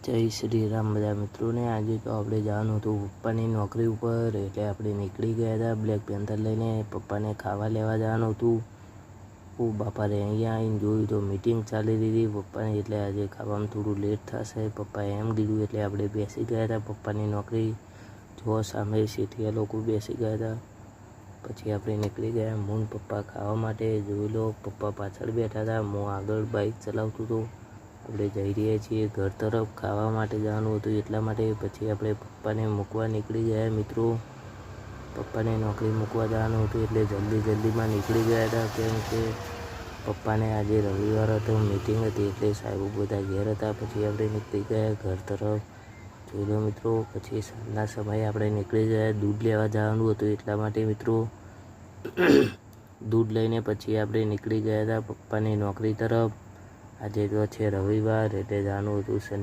જય શ્રી રામ બધા મિત્રોને। આજે તો આપણે જવાનું હતું પપ્પાની નોકરી ઉપર, એટલે આપણે નીકળી ગયા હતા બ્લેક પેન્થર લઈને। પપ્પાને ખાવા લેવા જવાનું હતું। બાપાને અહીંયા આવીને જોયું તો મીટિંગ ચાલી રહી હતી પપ્પાની, એટલે આજે ખાવામાં થોડું લેટ થશે પપ્પાએ એમ કીધું, એટલે આપણે બેસી ગયા હતા પપ્પાની નોકરી। જો સામે શેઠિયા લોકો બેસી ગયા હતા। પછી આપણે નીકળી ગયા હું પપ્પા ખાવા માટે। જોઈ લો પપ્પા પાછળ બેઠા હતા, હું આગળ બાઇક ચલાવતો હતો। આપણે જઈ રહ્યા છીએ ઘર તરફ, ખાવા માટે જવાનું હતું એટલા માટે। પછી આપણે પપ્પાને મૂકવા નીકળી ગયા મિત્રો। પપ્પાને નોકરી મૂકવા જવાનું હતું એટલે જલ્દીમાં નીકળી ગયા હતા, કેમ કે પપ્પાને આજે રવિવાર હતો, મીટિંગ હતી, એટલે સાહેબો બધા ઘેર હતા। પછી આપણે નીકળી ગયા ઘર તરફ, જોઈ લો મિત્રો। પછી સાંજના સમયે આપણે નીકળી ગયા, દૂધ લેવા જવાનું હતું એટલા માટે મિત્રો। દૂધ લઈને પછી આપણે નીકળી ગયા હતા પપ્પાની નોકરી તરફ। આજે તો છે રવિવાર, એટલે જવાનું હતું શનિ